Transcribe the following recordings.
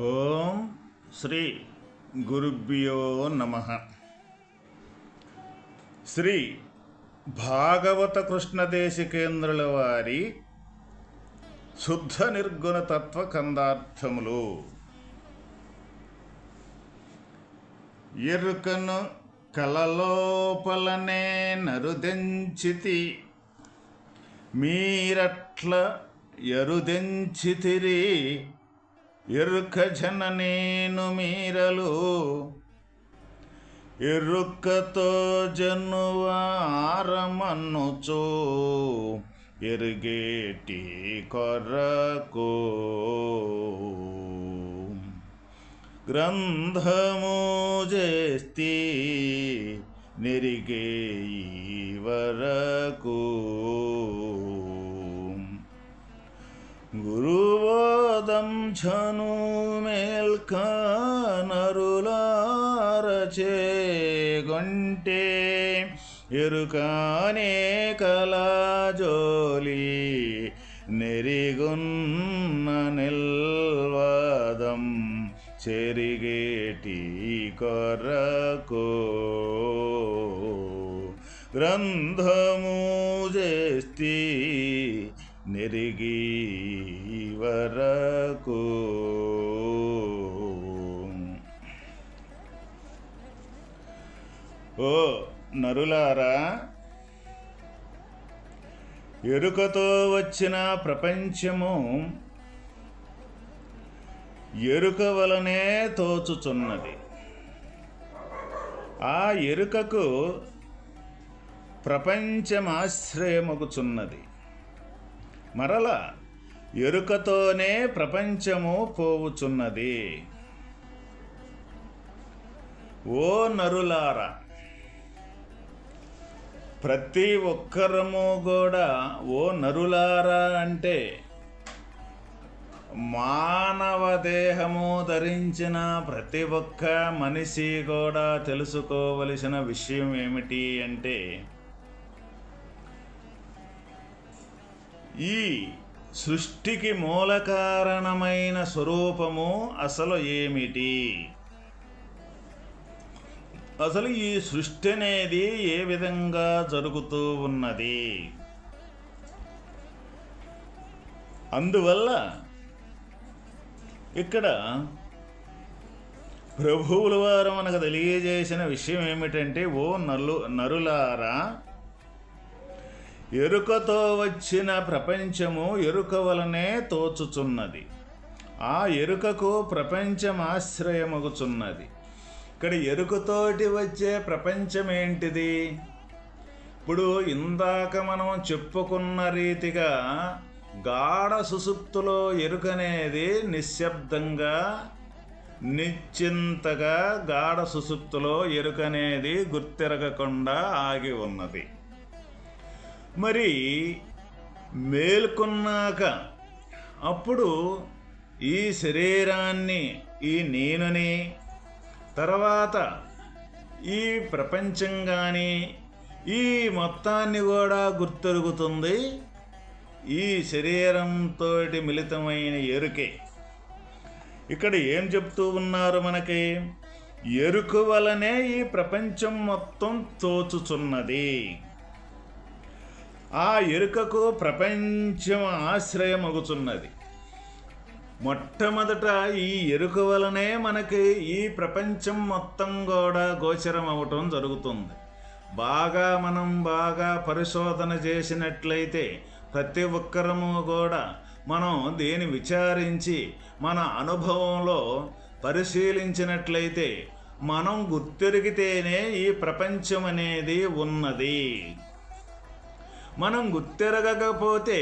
ఓం శ్రీ గురుభ్యో నమః. శ్రీ భాగవత కృష్ణదేశికేంద్రుల వారి శుద్ధ నిర్గుణ తత్వ కందార్థములు. ఎరుకను కలలోపలనే నరుదెంచితి, మీరట్ల ఎరుదెంచితిరి. ఎరుక జననేను మీరలు, ఎరుకతో జనువారమన్నుచో ఎరుగేటి కొరకు. గ్రంథము చేస్తి నెరిగే వరకు. గురువోదం ఝను మేల్క నరులారచే గొంటే ఎరుకానే కళాజోలి నెరిగున్న నిల్వాదం చెరిగేటి కొరకు. గ్రంథము చేస్తి నెరిగి వరకు. ఓ నరులారా, ఎరుకతో వచ్చిన ప్రపంచము ఎరుక వలనే తోచుచున్నది. ఆ ఎరుకకు ప్రపంచమాశ్రయమగుచున్నది. మరల ఎరుకతోనే ప్రపంచము పోవుచున్నది. ఓ నరులారా, ప్రతి ఒక్కరము కూడా ఓ నరులారా అంటే మానవ దేహము ధరించిన ప్రతి ఒక్క మనిషి కూడా తెలుసుకోవలసిన విషయం ఏమిటి అంటే, ఈ సృష్టికి మూల కారణమైన స్వరూపము అసలు ఏమిటి, అసలు ఈ సృష్టి అనేది ఏ విధంగా జరుగుతూ ఉన్నది. అందువల్ల ఇక్కడ ప్రభువుల వారు మనకు తెలియజేసిన విషయం ఏమిటంటే, ఓ నరులారా, ఎరుకతో వచ్చిన ప్రపంచము ఎరుక వలనే తోచుచున్నది. ఆ ఎరుకకు ప్రపంచం ఆశ్రయమగుచున్నది. ఇక్కడ ఎరుకతోటి వచ్చే ప్రపంచం ఏంటిది? ఇప్పుడు ఇందాక మనం చెప్పుకున్న రీతిగా గాఢ సుషుప్తిలో ఎరుకనేది నిశ్శబ్దంగా నిశ్చింతగా గాఢ సుషుప్తిలో ఎరుకనేది గుర్తిరగకుండా ఆగి ఉన్నది. మరి మేల్కొన్నాక అప్పుడు ఈ శరీరాన్ని, ఈ నేనుని, తర్వాత ఈ ప్రపంచం కానీ ఈ మొత్తాన్ని కూడా గుర్తెరుగుతుంది ఈ శరీరంతో మిళితమైన ఎరుకే. ఇక్కడ ఏం చెప్తూ ఉన్నారు మనకి? ఎరుక వలనే ఈ ప్రపంచం మొత్తం తోచుచున్నది. ఆ ఎరుకకు ప్రపంచం ఆశ్రయమగుచున్నది. మొట్టమొదట ఈ ఎరుక వలనే మనకి ఈ ప్రపంచం మొత్తం కూడా గోచరం అవటం జరుగుతుంది. మనం బాగా పరిశోధన చేసినట్లయితే ప్రతి ఒక్కరము కూడా మనం దీన్ని విచారించి మన అనుభవంలో పరిశీలించినట్లయితే మనం గుర్తెరిగితేనే ఈ ప్రపంచం అనేది ఉన్నది. మనం గుర్తెరగకపోతే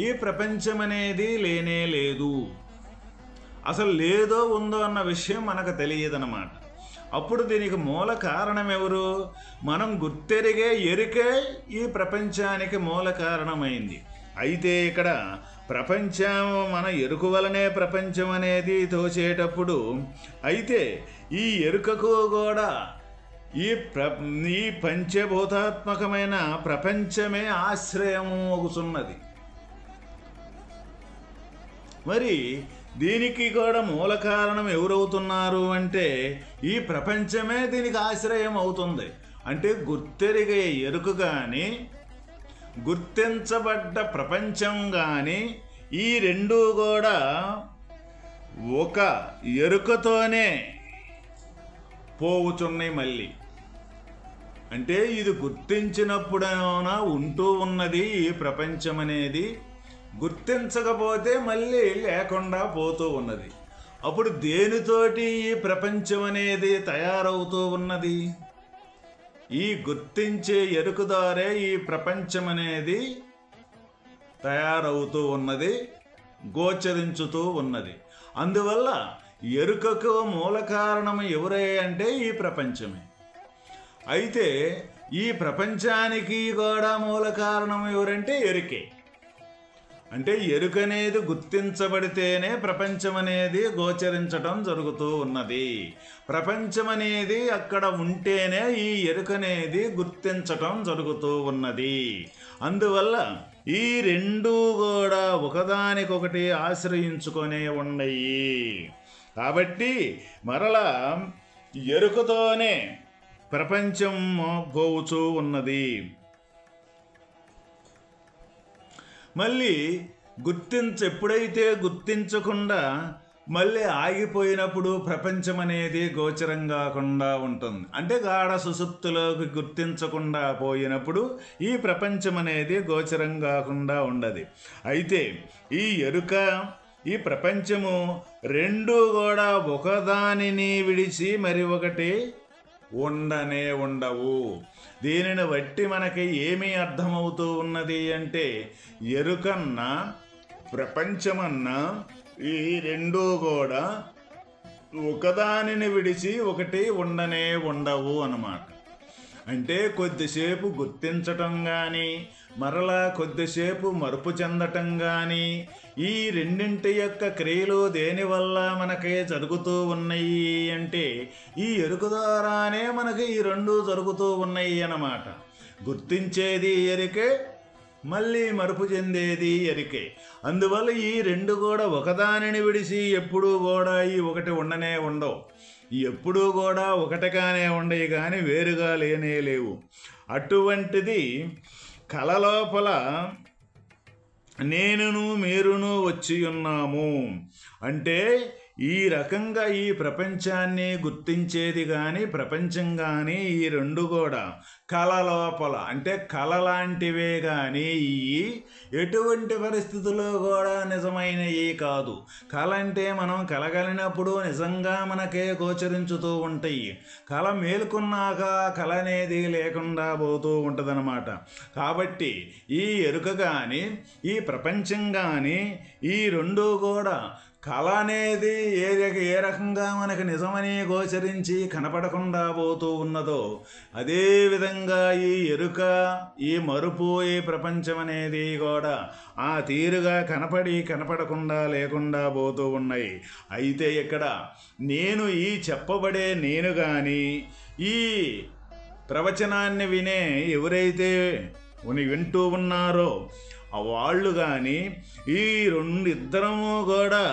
ఈ ప్రపంచం అనేది లేనే లేదు. అసలు లేదో ఉందో అన్న విషయం మనకు తెలియదన్నమాట. అప్పుడు దీనికి మూల కారణం ఎవరు? మనం గుర్తెరిగే ఎరుకే ఈ ప్రపంచానికి మూల కారణమైంది. అయితే ఇక్కడ ప్రపంచం మన ఎరుక వలనే ప్రపంచం అనేది తోచేటప్పుడు, అయితే ఈ ఎరుకకు కూడా ఈ పంచభూతాత్మకమైన ప్రపంచమే ఆశ్రయము అవుతున్నది. మరి దీనికి కూడా మూల కారణం ఎవరవుతున్నారు అంటే ఈ ప్రపంచమే దీనికి ఆశ్రయం అవుతుంది. అంటే గుర్తెరిగే ఎరుక కానీ గుర్తించబడ్డ ప్రపంచం కానీ ఈ రెండూ కూడా ఒక ఎరుకతోనే పోవుచున్నాయి. మళ్ళీ అంటే ఇది గుర్తించినప్పుడైనా ఉంటూ ఉన్నది ఈ ప్రపంచం అనేది, గుర్తించకపోతే మళ్ళీ లేకుండా పోతూ ఉన్నది. అప్పుడు దేనితోటి ఈ ప్రపంచం అనేది తయారవుతూ ఉన్నది? ఈ గుర్తించే ఎరుక ద్వారే ఈ ప్రపంచం అనేది తయారవుతూ ఉన్నది, గోచరించుతూ ఉన్నది. అందువల్ల ఎరుకకు మూల కారణం ఎవరే అంటే ఈ ప్రపంచమే. అయితే ఈ ప్రపంచానికి కూడా మూల కారణం ఎవరంటే ఎరుకే. అంటే ఎరుక అనేది గుర్తించబడితేనే ప్రపంచం అనేది గోచరించటం జరుగుతూ ఉన్నది. ప్రపంచం అనేది అక్కడ ఉంటేనే ఈ ఎరుక అనేది గుర్తించటం జరుగుతూ ఉన్నది. అందువల్ల ఈ రెండు కూడా ఒకదానికొకటి ఆశ్రయించుకొనే ఉన్నాయి. కాబట్టి మరలా ఎరుకతోనే ప్రపంచం పోవుచూ ఉన్నది. మళ్ళీ ఎప్పుడైతే గుర్తించకుండా మళ్ళీ ఆగిపోయినప్పుడు ప్రపంచం అనేది గోచరం కాకుండా ఉంటుంది. అంటే గాఢ సుషుప్తిలోకి గుర్తించకుండా పోయినప్పుడు ఈ ప్రపంచం అనేది గోచరం కాకుండా ఉండదు. అయితే ఈ ఎరుక ఈ ప్రపంచము రెండు కూడా ఒకదానిని విడిచి మరి ఒకటి ఉండవు. దీనిని బట్టి మనకి ఏమీ అర్థమవుతూ ఉన్నది అంటే ఎరుకన్నా ప్రపంచమన్నా ఈ రెండూ కూడా ఒకదానిని విడిచి ఒకటి ఉండవు అన్నమాట. అంటే కొద్దిసేపు గుర్తించటం కానీ మరలా కొద్దిసేపు మరుపు చెందటం కానీ ఈ రెండింటి యొక్క క్రియలు దేనివల్ల మనకి జరుగుతూ ఉన్నాయి అంటే ఈ ఎరుక ద్వారానే మనకి ఈ రెండు జరుగుతూ ఉన్నాయి అన్నమాట. గుర్తించేది ఎరికే, మళ్ళీ మరుపు చెందేది ఎరికే. అందువల్ల ఈ రెండు కూడా ఒకదానిని విడిచి ఎప్పుడూ కూడా ఈ ఒకటి ఉండవు. ఎప్పుడూ కూడా ఒకటిగానే ఉండయి కానీ వేరుగా లేనే లేవు. అటువంటిది కళ లోపల నేనును మీరును వచ్చి ఉన్నాము అంటే ఈ రకంగా ఈ ప్రపంచాన్ని గుర్తించేది కానీ ప్రపంచం కానీ ఈ రెండు కూడా కళ లోపల అంటే కళ లాంటివే కానీ ఈ ఎటువంటి పరిస్థితుల్లో కూడా నిజమైనవి కాదు. కళ అంటే మనం కలగలినప్పుడు నిజంగా మనకే గోచరించుతూ ఉంటాయి. కళ మేలుకున్నాక కళ అనేది లేకుండా పోతూ ఉంటుందన్నమాట. కాబట్టి ఈ ఎరుక కానీ ఈ ప్రపంచం కానీ ఈ రెండు కూడా కళ అనేది ఏ రకంగా మనకు నిజమని గోచరించి కనపడకుండా పోతూ ఉన్నదో అదేవిధంగా ఈ ఎరుక ఈ మరుపు ఈ ప్రపంచం అనేది కూడా ఆ తీరుగా కనపడకుండా లేకుండా పోతూ ఉన్నాయి. అయితే ఇక్కడ నేను ఈ చెప్పబడే నేను కానీ ఈ ప్రవచనాన్ని వినే ఎవరైతే వింటూ ఉన్నారో వాళ్ళు కానీ ఈ ఇద్దరము కూడా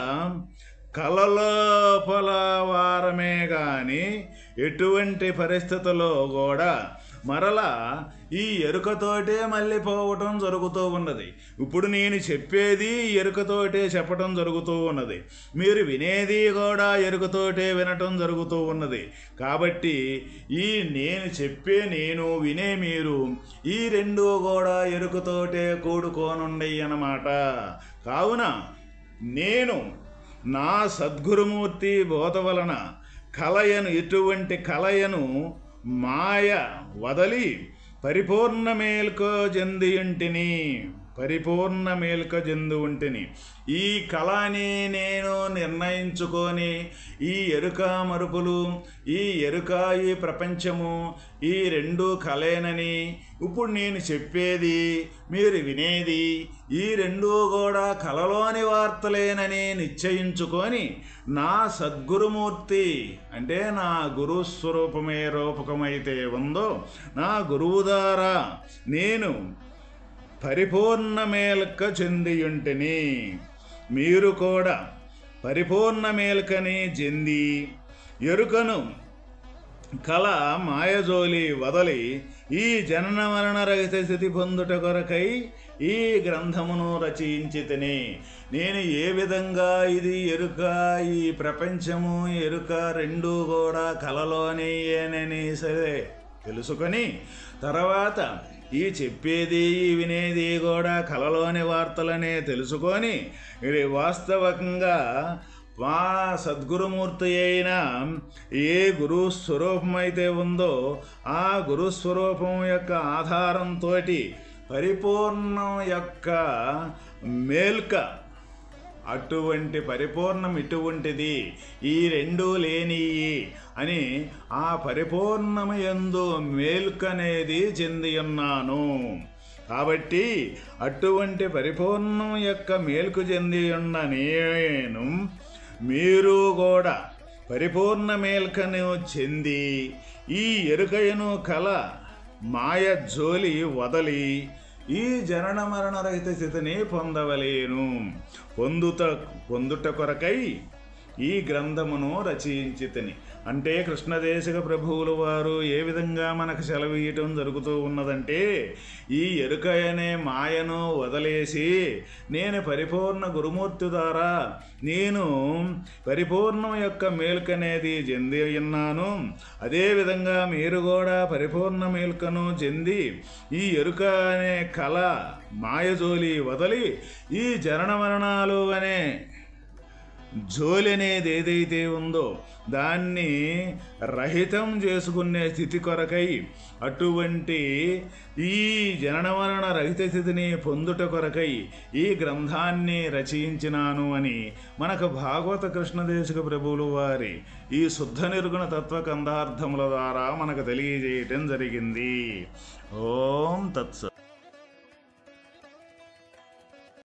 కలలోపల వారమే కానీ ఎటువంటి పరిస్థితుల్లో కూడా మరలా ఈ ఎరుకతోటే మళ్ళీ పోవటం జరుగుతూ ఉన్నది. ఇప్పుడు నేను చెప్పేది ఎరుకతోటే చెప్పటం జరుగుతూ ఉన్నది, మీరు వినేది కూడా ఎరుకతోటే వినటం జరుగుతూ ఉన్నది. కాబట్టి ఈ నేను చెప్పే నేను వినే మీరు ఈ రెండు కూడా ఎరుకతోటే కూడుకోనుండయి అన్నమాట. కావున నేను నా సద్గురుమూర్తి బోధ వలన ఎటువంటి కలయను మాయ వదలి పరిపూర్ణ మేల్కో చెంది ఉంటిని. ఈ కళని నేను నిర్ణయించుకొని ఈ ఎరుక మరుపులు ఈ ఎరుక ఈ ప్రపంచము ఈ రెండు కలేనని ఇప్పుడు నేను చెప్పేది మీరు వినేది ఈ రెండు కూడా కలలోని వార్తలేనని నిశ్చయించుకొని నా సద్గురుమూర్తి అంటే నా గురుస్వరూపమే రూపకమైతే ఉందో నా గురువు ద్వారా నేను పరిపూర్ణ మేల్క చెందియుంటిని. మీరు కూడా పరిపూర్ణ మేల్కని జెంది ఎరుకను కల మాయజోలి వదలి ఈ జనన మరణ రహిత స్థితి పొందుట కొరకై ఈ గ్రంథమును రచించితిని. నేను ఏ విధంగా ఇది ఎరుక, ఈ ప్రపంచము ఎరుక రెండూ కూడా కలలోనేనని సరే తెలుసుకొని తర్వాత ఈ చెప్పేది వినేది కూడా కలలోని వార్తలనే తెలుసుకొని ఇది వాస్తవంగా మా సద్గురుమూర్తి అయిన ఏ గురుస్వరూపం అయితే ఉందో ఆ గురుస్వరూపం యొక్క ఆధారంతో పరిపూర్ణం యొక్క మేల్క అటువంటి పరిపూర్ణం ఇటువంటిది, ఈ రెండూ లేనియి అని ఆ పరిపూర్ణమయందు మేల్కనేది చెంది ఉన్నాను. కాబట్టి అటువంటి పరిపూర్ణం యొక్క మేల్కు చెంది ఉన్న నేను మీరు కూడా పరిపూర్ణ మేల్కను చెంది ఈ ఎరుకయను కల మాయ జోలి వదలి ఈ జనన మరణ రహిత స్థితిని పొందవలేను. పొందుట కొరకై ఈ గ్రంథమును రచించితిని. అంటే కృష్ణదేశిక ప్రభువుల వారు ఏ విధంగా మనకు సెలవీయటం జరుగుతూ ఉన్నదంటే, ఈ ఎరుక అనే మాయను వదిలేసి నేను పరిపూర్ణ గురుమూర్తి ద్వారా నేను పరిపూర్ణం యొక్క మేల్కనేది చెంది ఉన్నాను. అదేవిధంగా మీరు కూడా పరిపూర్ణ మేల్కను చెంది ఈ ఎరుక అనే కళ మాయజోలి వదలి ఈ జనన మరణాలు అనే జోలి అనేది ఏదైతే ఉందో దాన్ని రహితం చేసుకునే స్థితి కొరకై అటువంటి ఈ జనన మరణ రహిత స్థితిని పొందుట కొరకై ఈ గ్రంథాన్ని రచించినాను అని మనకు భాగవత కృష్ణదేశిక ప్రభువులు వారి ఈ శుద్ధ నిర్గుణ తత్వకందార్థముల ద్వారా మనకు తెలియజేయటం జరిగింది. ఓం తత్సత్.